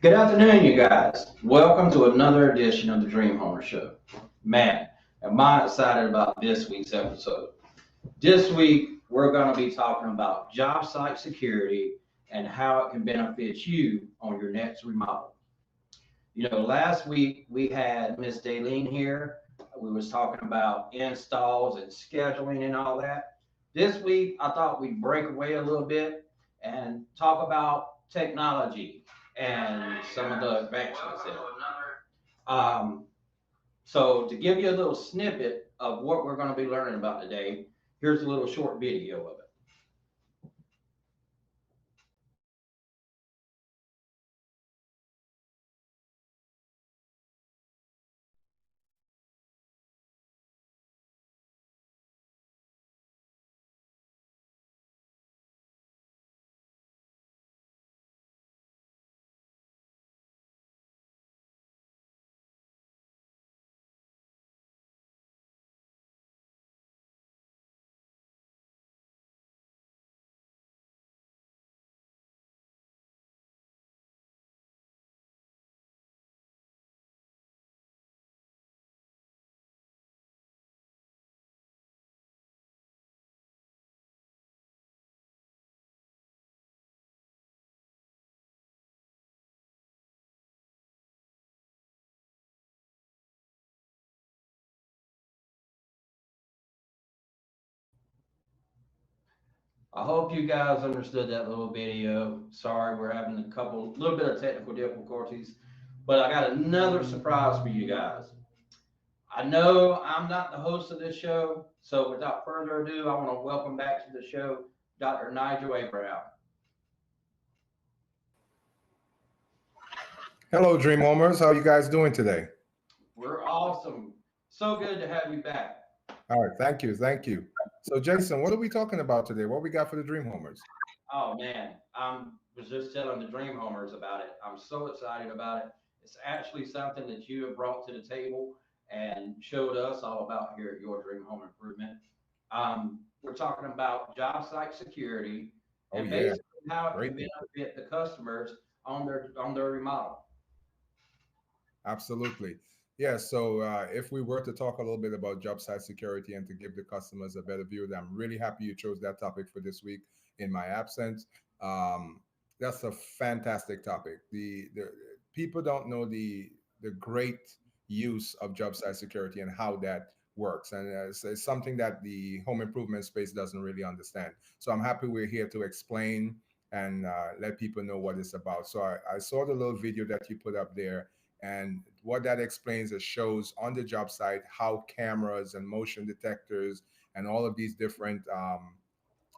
Good afternoon, you guys. Welcome to another edition of the Dream Homer Show. Man, am I excited about this week's episode. This week, we're going to be talking about job site security and how it can benefit you on your next remodel. Last week we had Miss Daleen here. We was talking about installs and scheduling and all that. This week, I thought we'd break away a little bit and talk about technology and some of the advancements in it. Um, so to give you a little snippet of what we're going to be learning about today, here's a little short video of it. I hope you guys understood that little video. Sorry, we're having little bit of technical difficulties, but I got another surprise for you guys. I know I'm not the host of this show, so without further ado, I want to welcome back to the show Dr. Nigel Abraham. Hello, Dream Homers. How are you guys doing today? We're awesome. So good to have you back. All right, thank you, thank you. So, Jason, what are we talking about today? What we got for the Dream Homers? Oh man, I was just telling the Dream Homers about it. I'm so excited about it. It's actually something that you have brought to the table and showed us all about here at Your Dream Home Improvement. We're talking about job site security and basically how it can benefit the customers on their remodel. Absolutely. Yeah, so if we were to talk a little bit about job site security and to give the customers a better view, I'm really happy you chose that topic for this week in my absence. Um, that's a fantastic topic. The people don't know the great use of job site security and how that works, and it's something that the home improvement space doesn't really understand. So I'm happy we're here to explain and let people know what it's about. So I saw the little video that you put up there, and what that explains is shows on the job site how cameras and motion detectors and all of these different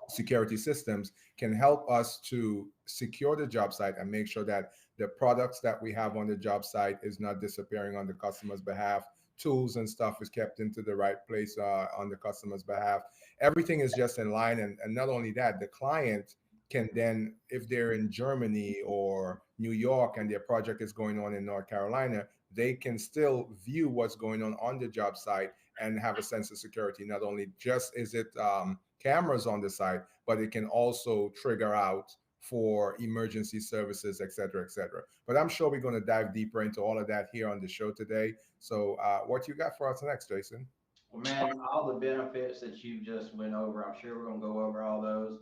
security systems can help us to secure the job site and make sure that the products that we have on the job site is not disappearing on the customer's behalf. Tools and stuff is kept into the right place on the customer's behalf. Everything is just in line. And not only that, the client can then, if they're in Germany or New York and their project is going on in North Carolina, they can still view what's going on the job site and have a sense of security. Not only just is it cameras on the site, but it can also trigger out for emergency services, et cetera, et cetera. But I'm sure we're going to dive deeper into all of that here on the show today. So what you got for us next, Jason? Well, man, all the benefits that you just went over, I'm sure we're going to go over all those.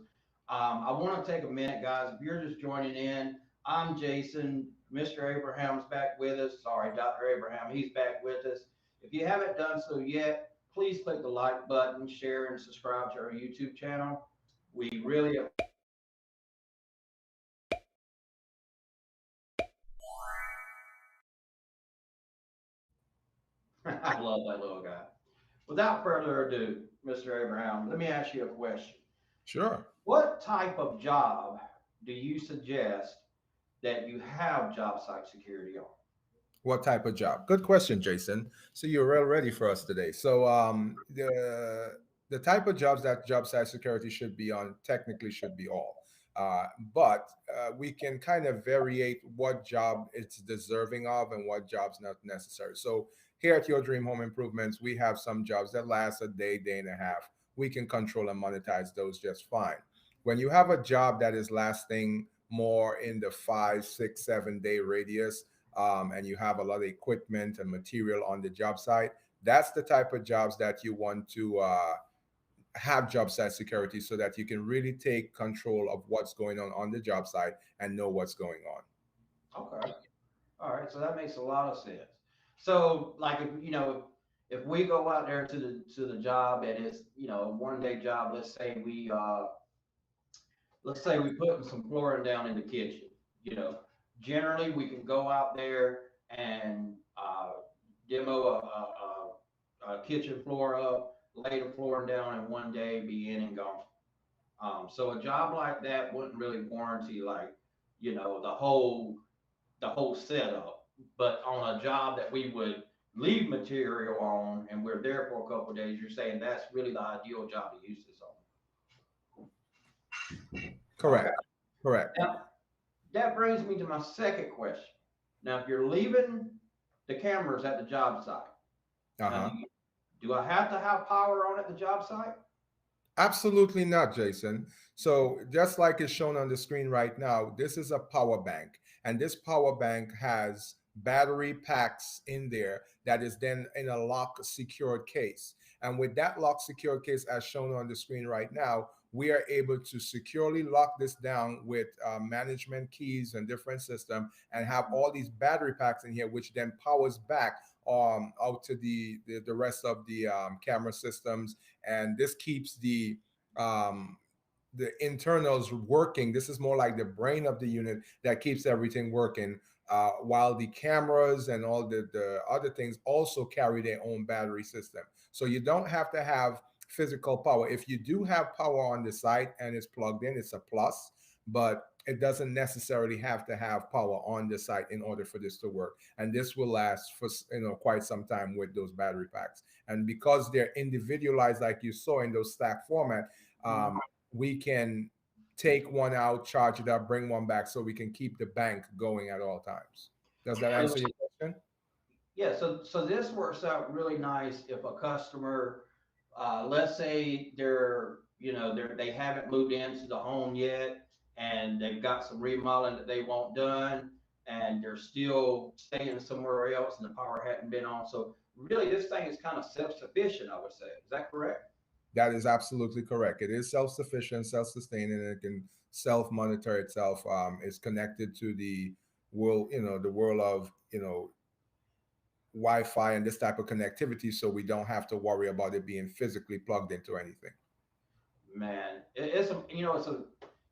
I want to take a minute, guys. If you're just joining in, I'm Jason. Mr. Abraham's back with us. Sorry, Dr. Abraham, he's back with us. If you haven't done so yet, please click the like button, share, and subscribe to our YouTube channel. We really I love that little guy. Without further ado, Mr. Abraham, let me ask you a question. Sure. What type of job do you suggest that you have job site security on? What type of job? Good question, Jason. So you're real ready for us today. So the type of jobs that job site security should be on technically should be all. But we can kind of variate what job it's deserving of and what jobs not necessary. So here at Your Dream Home Improvements, we have some jobs that last a day, day and a half. We can control and monetize those just fine. When you have a job that is lasting more in the 5, 6, 7 day radius, and you have a lot of equipment and material on the job site, that's the type of jobs that you want to have job site security, so that you can really take control of what's going on the job site and know what's going on. Okay. All right. So that makes a lot of sense. So like, if we go out there to the job and it's, a 1 day job, let's say we putting some flooring down in the kitchen, you know, generally we can go out there and, demo a kitchen floor up, lay the flooring down in 1 day, be in and gone. So a job like that wouldn't really warranty like, the whole setup. But on a job that we would leave material on and we're there for a couple of days, you're saying that's really the ideal job to use this on. Correct. Okay. Correct. Now, that brings me to my second question. Now, if you're leaving the cameras at the job site, Uh-huh. do I have to have power on at the job site? Absolutely not, Jason. So just like is shown on the screen right now, this is a power bank, and this power bank has battery packs in there that is then in a lock secured case. And with that lock secured case as shown on the screen right now, we are able to securely lock this down with management keys and different system, and have all these battery packs in here, which then powers back out to the rest of the camera systems. And this keeps um, the internals working. This is more like the brain of the unit that keeps everything working, while the cameras and all the other things also carry their own battery system. So you don't have to have physical power. If you do have power on the site and it's plugged in, it's a plus, but it doesn't necessarily have to have power on the site in order for this to work. And this will last for quite some time with those battery packs. And because they're individualized, like you saw in those stack format, we can take one out, charge it up, bring one back, so we can keep the bank going at all times. Does that answer your question? Yeah, so this works out really nice if a customer, let's say they haven't moved into the home yet, and they've got some remodeling that they want done, and they're still staying somewhere else, and the power hadn't been on. So really, this thing is kind of self-sufficient, I would say. Is that correct? That is absolutely correct. It is self-sufficient, self-sustaining, and it can self-monitor itself. It's connected to the world, the world of Wi-Fi and this type of connectivity, so we don't have to worry about it being physically plugged into anything. Man,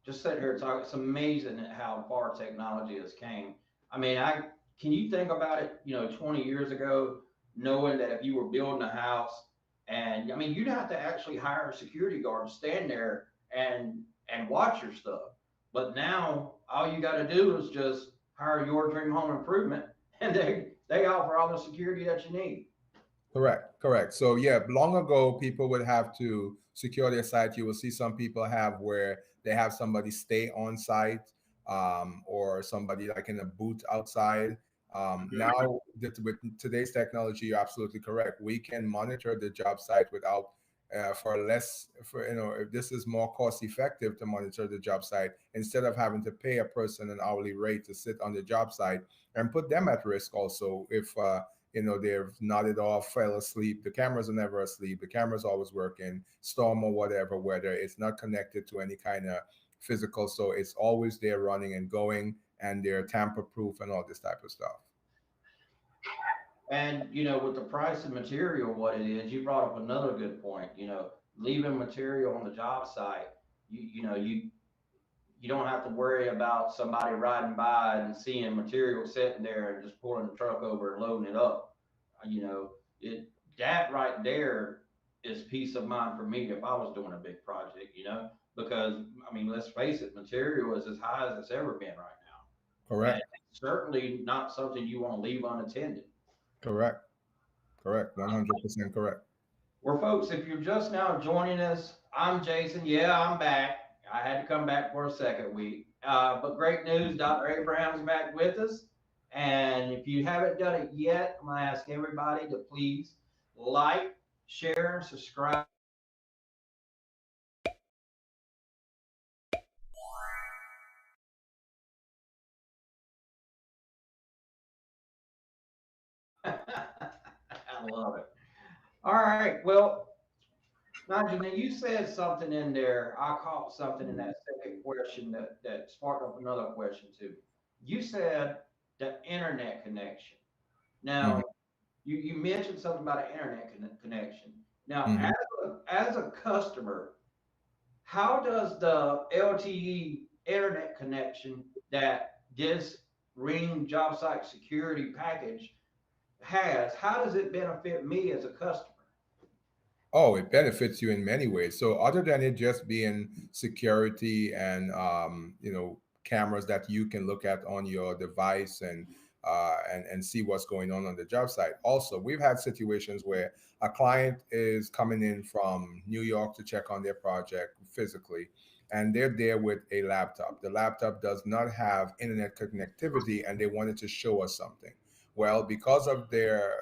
just sitting here talking, it's amazing how far technology has came. I mean, can you think about it, 20 years ago, knowing that if you were building a house, and I mean, you'd have to actually hire a security guard to stand there and watch your stuff. But now all you got to do is just hire Your Dream Home Improvement, and they offer all the security that you need. Correct. So yeah, long ago, people would have to secure their site. You will see some people have where they have somebody stay on site, or somebody like in a booth outside. Now, with today's technology, you're absolutely correct. We can monitor the job site without, if this is more cost effective to monitor the job site, instead of having to pay a person an hourly rate to sit on the job site and put them at risk also. If they've nodded off, fell asleep, the cameras are never asleep, the camera's always working, storm or whatever weather, it's not connected to any kind of physical, so it's always there running and going, and they're tamper proof and all this type of stuff. And with the price of material, what it is, you brought up another good point. Leaving material on the job site, you don't have to worry about somebody riding by and seeing material sitting there and just pulling the truck over and loading it up. That right there is peace of mind for me if I was doing a big project, because I mean, let's face it, material is as high as it's ever been right now. Correct. And it's certainly not something you want to leave unattended. Correct. 100% correct. Well, folks, if you're just now joining us, I'm Jason. Yeah, I'm back. I had to come back for a second week. But great news, Dr. Abraham's back with us. And if you haven't done it yet, I'm going to ask everybody to please like, share, and subscribe. I love it. All right. Well, Najee, you said something in there. I caught something in that second question that sparked up another question too. You said the internet connection. Mhm, Now, you mentioned something about an internet connection. Now, mhm. as a customer, how does the LTE internet connection that this Ring job site security package has, how does it benefit me as a customer? Oh, it benefits you in many ways. So other than it just being security and cameras that you can look at on your device and see what's going on the job site. Also, we've had situations where a client is coming in from New York to check on their project physically, and they're there with a laptop. The laptop does not have internet connectivity, and they wanted to show us something. Well, because of their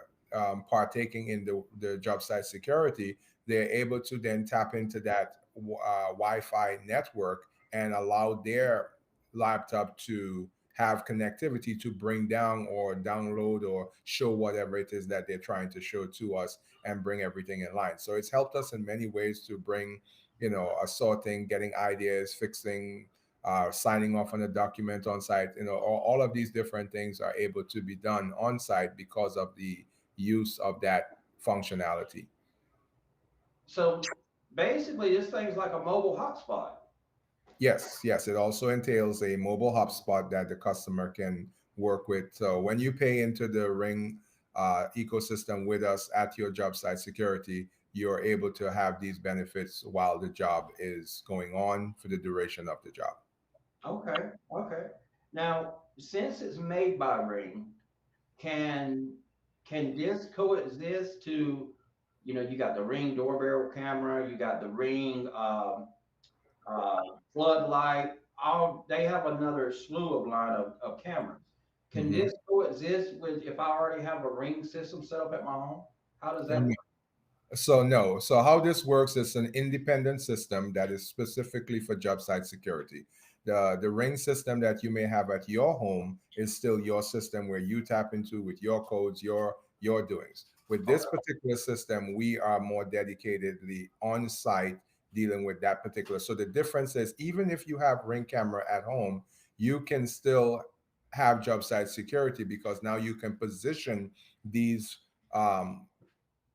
partaking in the job site security, they're able to then tap into that Wi-Fi network and allow their laptop to have connectivity to bring down or download or show whatever it is that they're trying to show to us and bring everything in line. So it's helped us in many ways to bring, assorting, getting ideas, fixing, signing off on a document on site. All of these different things are able to be done on site because of the use of that functionality. So basically, this thing's like a mobile hotspot. Yes, yes. It also entails a mobile hotspot that the customer can work with. So when you pay into the Ring ecosystem with us at your job site security, you're able to have these benefits while the job is going on for the duration of the job. Okay, okay. Now, since it's made by Ring, can can this coexist to, you got the Ring doorbell camera, you got the Ring uh, floodlight, all they have another slew of line of cameras. Can Mhm. this coexist with if I already have a Ring system set up at my home? How does that work? So no. So how this works is an independent system that is specifically for job site security. The Ring system that you may have at your home is still your system where you tap into with your codes, your doings. With this Okay. particular system, we are more dedicatedly on site dealing with that particular. So the difference is even if you have Ring camera at home, you can still have job site security because now you can position these um,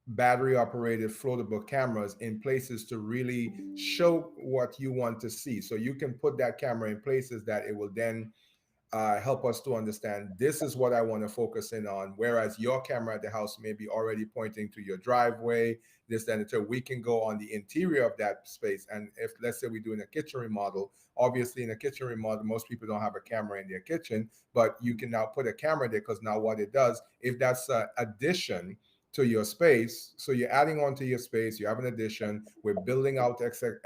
battery operated floatable cameras in places to really show what you want to see. So you can put that camera in places that it will then help us to understand this is what I want to focus in on. Whereas your camera at the house may be already pointing to your driveway, this, then, and so we can go on the interior of that space. And if let's say we're doing a kitchen remodel, obviously in a kitchen remodel, most people don't have a camera in their kitchen, but you can now put a camera there because now what it does, if that's an addition to your space, so you're adding on to your space, you have an addition, we're building out extra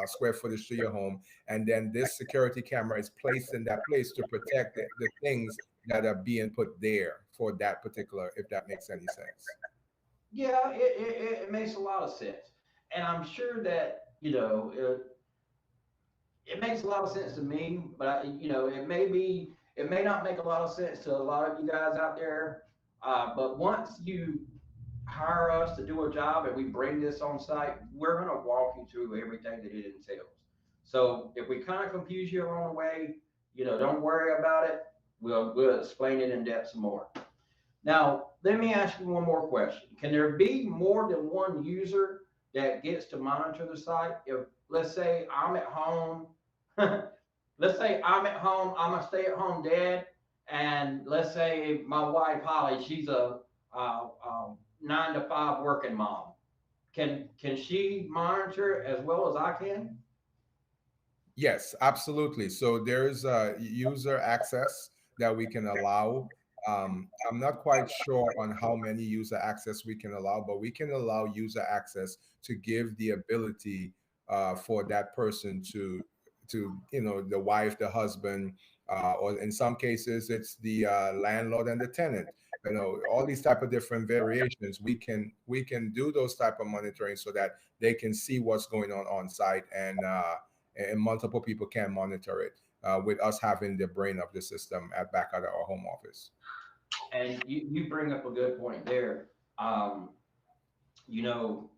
square footage to your home, and then this security camera is placed in that place to protect the things that are being put there for that particular, if that makes any sense. Yeah, it makes a lot of sense, and I'm sure that it makes a lot of sense to me, but it may not make a lot of sense to a lot of you guys out there. But once you hire us to do a job and we bring this on site, we're going to walk you through everything that it entails. So if we kind of confuse you along the way, don't worry about it. We'll explain it in depth some more. Now, let me ask you one more question. Can there be more than one user that gets to monitor the site? If, let's say, I'm at home, let's say I'm at home, I'm a stay-at-home dad, and let's say my wife Holly, she's a 9 to 5 working mom. Can she monitor as well as I can? Yes, absolutely. So there's user access that we can allow. I'm not quite sure on how many user access we can allow, but we can allow user access to give the ability for that person to the wife, the husband, or in some cases it's the landlord and the tenant. All these type of different variations. We can do those type of monitoring so that they can see what's going on site, and multiple people can monitor it with us having the brain of the system at back at our home office. And you bring up a good point there. Um, you know,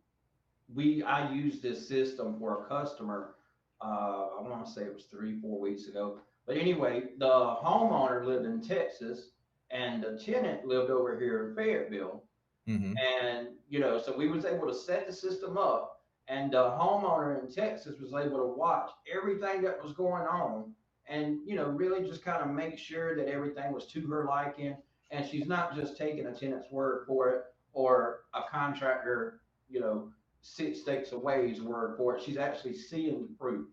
I used this system for a customer. I want to say it was 3, 4 weeks ago. But anyway, the homeowner lived in Texas, and the tenant lived over here in Fayetteville. Hmm. And so we was able to set the system up, and the homeowner in Texas was able to watch everything that was going on, and really just kind of make sure that everything was to her liking, and she's not just taking a tenant's word for it, or a contractor, you know 6 states away's word for it. She's actually seeing the proof.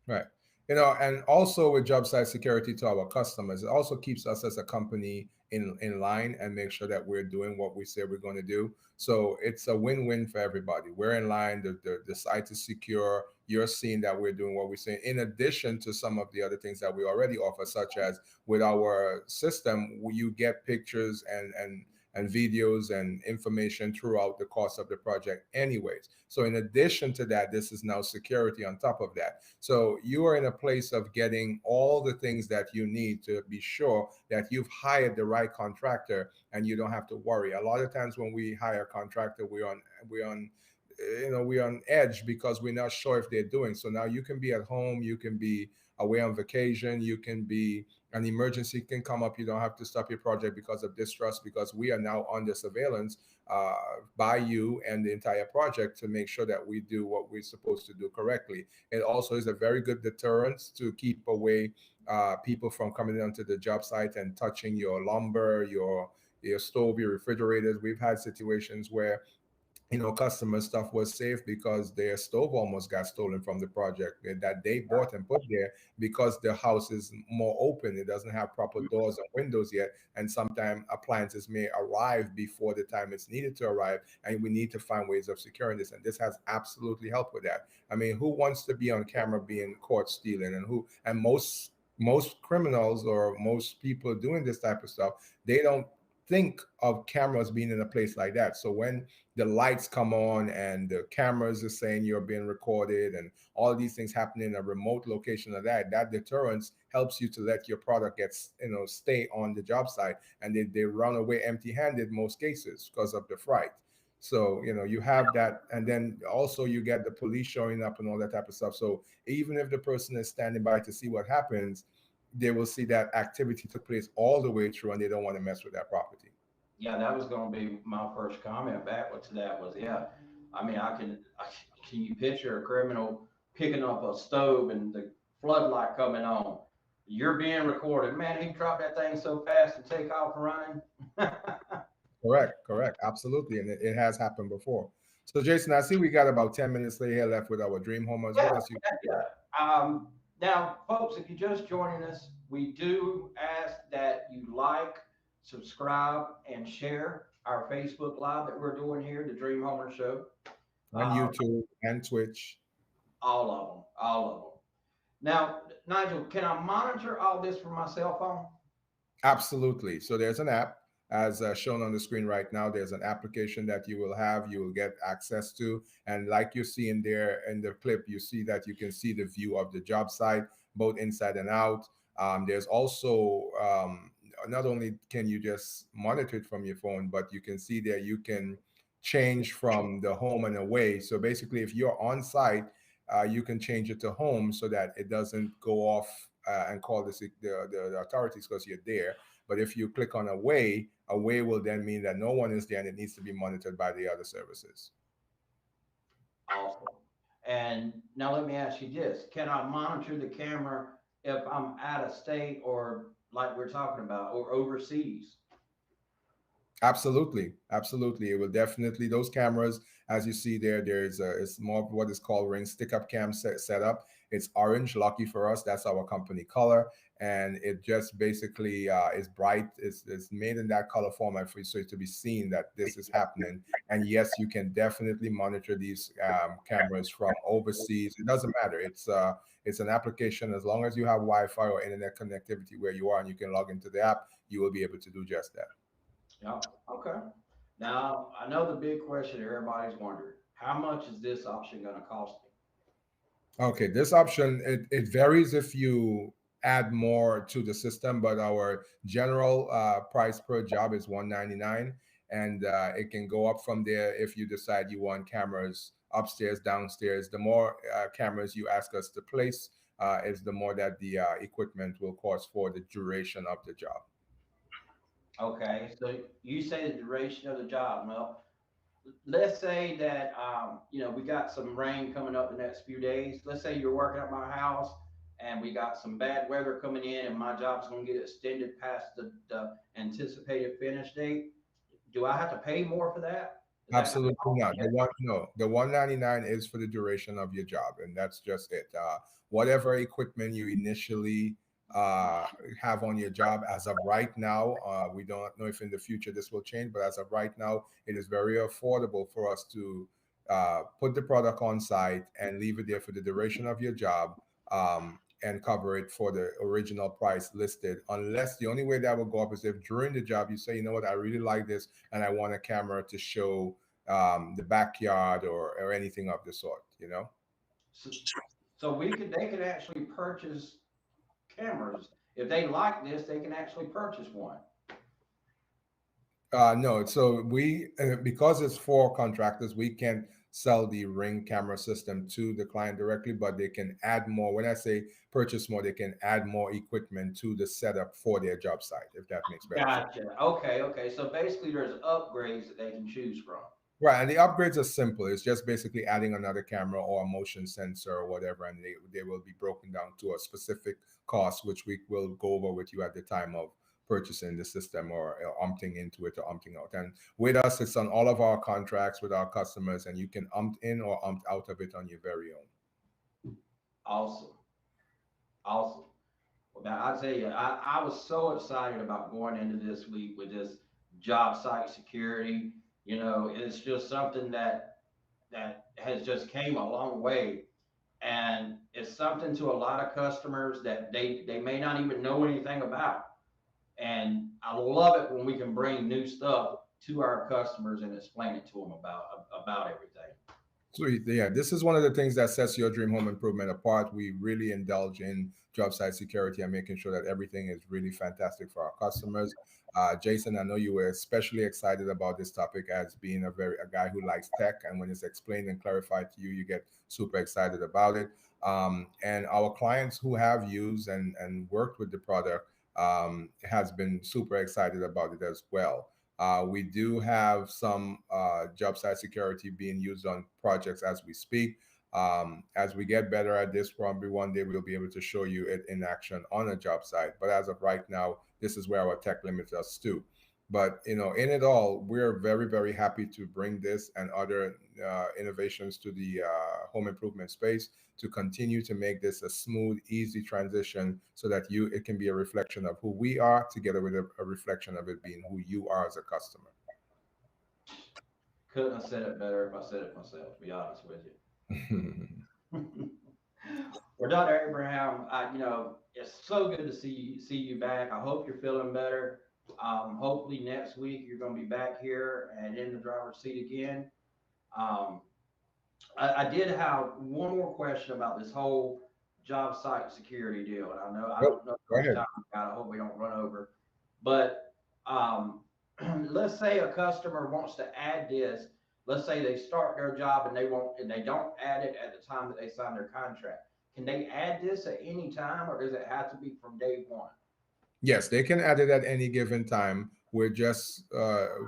Right. And also with job site security to our customers, it also keeps us as a company in line and make sure that we're doing what we say we're going to do. So it's a win-win for everybody. We're in line, the site is secure. You're seeing that we're doing what we say, in addition to some of the other things that we already offer, such as with our system, you get pictures and videos and information throughout the course of the project anyways. So in addition to that, this is now security on top of that. So you are in a place of getting all the things that you need to be sure that you've hired the right contractor and you don't have to worry. A lot of times when we hire a contractor, we're on edge because we're not sure if they're doing. So now you can be at home, you can be away on vacation, you can be an emergency can come up. You don't have to stop your project because of distrust, because we are now under surveillance uh, by you and the entire project to make sure that we do what we're supposed to do correctly. It also is a very good deterrent to keep away people from coming onto the job site and touching your lumber, your stove, your refrigerators. We've had situations where customer stuff was safe because their stove almost got stolen from the project that they bought and put there, because the house is more open. It doesn't have proper doors and windows yet, and sometimes appliances may arrive before the time it's needed to arrive, and we need to find ways of securing this, and this has absolutely helped with that. I mean, who wants to be on camera being caught stealing? And most criminals or most people doing this type of stuff, they don't think of cameras being in a place like that. So when the lights come on and the cameras are saying you're being recorded and all these things happen in a remote location, of that deterrence helps you to let your product stay on the job site, and they run away empty handed most cases because of the fright. So you have that, and then also you get the police showing up and all that type of stuff. So even if the person is standing by to see what happens, they will see that activity took place all the way through, and they don't want to mess with that property. Yeah, that was going to be my first comment back to that was, yeah. I mean, can you picture a criminal picking up a stove and the floodlight coming on? You're being recorded. Man, he dropped that thing so fast and take off running. Correct, absolutely, and it has happened before. So, Jason, I see we got about 10 minutes here left with our dream homers. What Yeah, else you? yeah. Now, folks, if you're just joining us, we do ask that you like, subscribe, and share our Facebook Live that we're doing here, the Dream Homer Show. On Uh, YouTube and Twitch? all of them, all of them. Now, Nigel, can I monitor all this from my cell phone? Absolutely. So there's an app, as shown on the screen right now. There's an application that you will get access to. And like you see in there in the clip, you see that you can see the view of the job site, both inside and out. There's also, not only can you just monitor it from your phone, but you can see there you can change from the home and away. So basically, if you're on site, you can change it to home so that it doesn't go off and call the authorities because you're there. But if you click on away will then mean that no one is there and it needs to be monitored by the other services. Awesome. And now let me ask you this. Can I monitor the camera if I'm out of state or like we're talking about or overseas? Absolutely. It will definitely, those cameras, as you see there, it's more of what is called ring stick up cam setup. It's orange, lucky for us. That's our company color. And it just basically is bright. It's made in that color format for you, so to be seen that this is happening. And yes, you can definitely monitor these cameras from overseas. It doesn't matter. It's an application. As long as you have Wi-Fi or internet connectivity where you are and you can log into the app, you will be able to do just that. Yeah. Okay. Now, I know the big question everybody's wondering, how much is this option going to cost me? Okay, this option, it varies if you add more to the system, but our general price per job is 199, and it can go up from there if you decide you want cameras upstairs, downstairs. The more cameras you ask us to place, is the more that the equipment will cost for the duration of the job. Okay, so you say the duration of the job. Well, let's say that we got some rain coming up the next few days. Let's say you're working at my house and we got some bad weather coming in and my job's going to get extended past the anticipated finish date. Do I have to pay more for that? Is that Absolutely not. The one no, the 199 is for the duration of your job, and that's just it. Whatever equipment you initially uh, have on your job, as of right now, we don't know if in the future this will change, but as of right now, it is very affordable for us to put the product on site and leave it there for the duration of your job. And cover it for the original price listed, unless the only way that will go up is if during the job you say, you know what, I really like this and I want a camera to show the backyard or anything of the sort, you know. so, so they could actually purchase cameras. If they like this, they can actually purchase one. No, so we because it's for contractors, we can't sell the Ring camera system to the client directly, but they can add more. When I say purchase more, they can add more equipment to the setup for their job site, if that makes better sense. Gotcha. Okay, okay. So basically, there's upgrades that they can choose from. Right, and the upgrades are simple. It's just basically adding another camera or a motion sensor or whatever, and they will be broken down to a specific cost, which we will go over with you at the time of purchasing the system or opting into it or opting out. And with us, it's on all of our contracts with our customers, and you can opt in or opt out of it on your very own. Awesome. Awesome. Well, now I tell you, I was so excited about going into this week with this job site security. It's just something that has just came a long way, and it's something to a lot of customers that they may not even know anything about. And I love it when we can bring new stuff to our customers and explain it to them about everything. Sweet. Yeah, this is one of the things that sets your dream home improvement apart. We really indulge in job site security and making sure that everything is really fantastic for our customers. Jason, I know you were especially excited about this topic as being a guy who likes tech, and when it's explained and clarified to you, you get super excited about it. And our clients who have used and worked with the product has been super excited about it as well. We do have some job site security being used on projects as we speak. As we get better at this, probably one day we'll be able to show you it in action on a job site. But as of right now, this is where our tech limits us to. But in it all, we're very, very happy to bring this and other innovations to the home improvement space to continue to make this a smooth, easy transition, so that it can be a reflection of who we are, together with a reflection of it being who you are as a customer. Couldn't have said it better if I said it myself, to be honest with you. Well, Dr. Abraham, it's so good to see you back. I hope you're feeling better. Hopefully next week you're going to be back here and in the driver's seat again. Um, I did have one more question about this whole job site security deal, and I Go, don't know go how much ahead. time we got. I hope we don't run over. But um, let's say a customer wants to add this. Let's say they start their job and they don't add it at the time that they sign their contract. Can they add this at any time, or does it have to be from day one? Yes, they can add it at any given time. We're just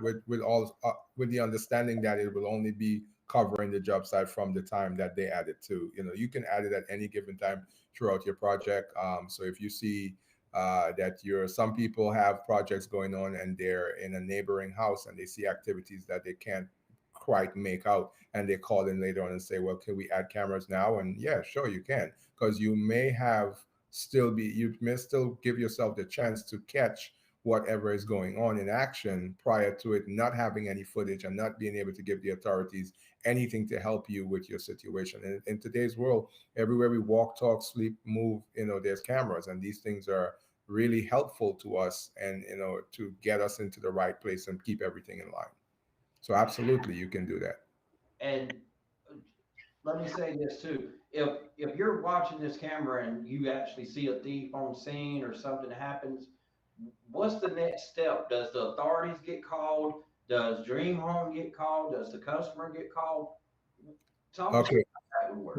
with the understanding that it will only be covering the job site from the time that they add it to. You can add it at any given time throughout your project. So if you see that some people have projects going on and they're in a neighboring house and they see activities that they can't quite make out, and they call in later on and say, well, can we add cameras now? And yeah, sure, you can, because you may still give yourself the chance to catch whatever is going on in action prior to it not having any footage and not being able to give the authorities anything to help you with your situation. And in today's world, everywhere we walk, talk, sleep, move, there's cameras, and these things are really helpful to us, and to get us into the right place and keep everything in line. So absolutely, you can do that. And let me say this too. If you're watching this camera and you actually see a thief on scene or something happens, what's the next step? Does the authorities get called? Does Dream Home get called? Does the customer get called? Talk to Okay. me how that would work.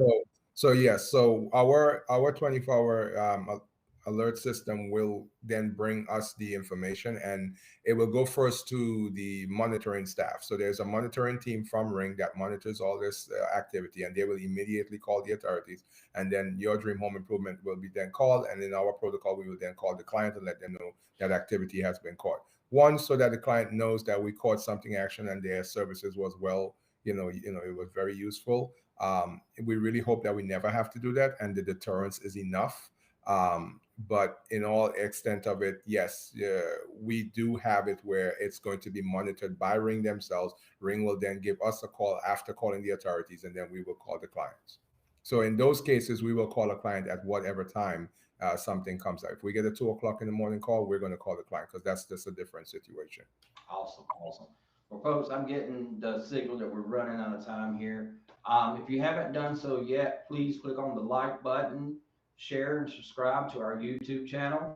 So yes, so our 24-hour alert system will then bring us the information, and it will go first to the monitoring staff. So there's a monitoring team from Ring that monitors all this activity, and they will immediately call the authorities. And then your Dream Home Improvement will be then called, and in our protocol, we will then call the client and let them know that activity has been caught. One, so that the client knows that we caught something action and their services was well, it was very useful. We really hope that we never have to do that, and the deterrence is enough. But in all extent of it, yes, we do have it where it's going to be monitored by Ring themselves. Ring will then give us a call after calling the authorities, and then we will call the clients. So in those cases, we will call a client at whatever time something comes out. If we get a 2 o'clock in the morning call, we're going to call the client because that's just a different situation. Awesome, awesome. Well, folks, I'm getting the signal that we're running out of time here. If you haven't done so yet, please click on the like button, share, and subscribe to our YouTube channel.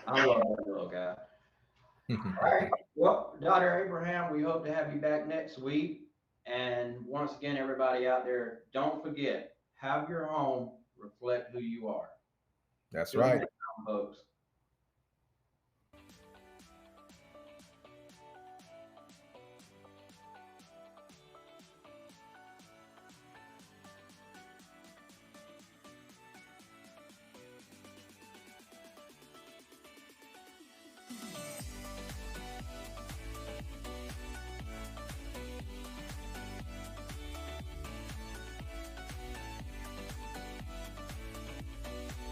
I love that little guy. All right. Well, Dr. Abraham, we hope to have you back next week. And once again, everybody out there, don't forget, have your home reflect who you are. That's Till right. next time, folks.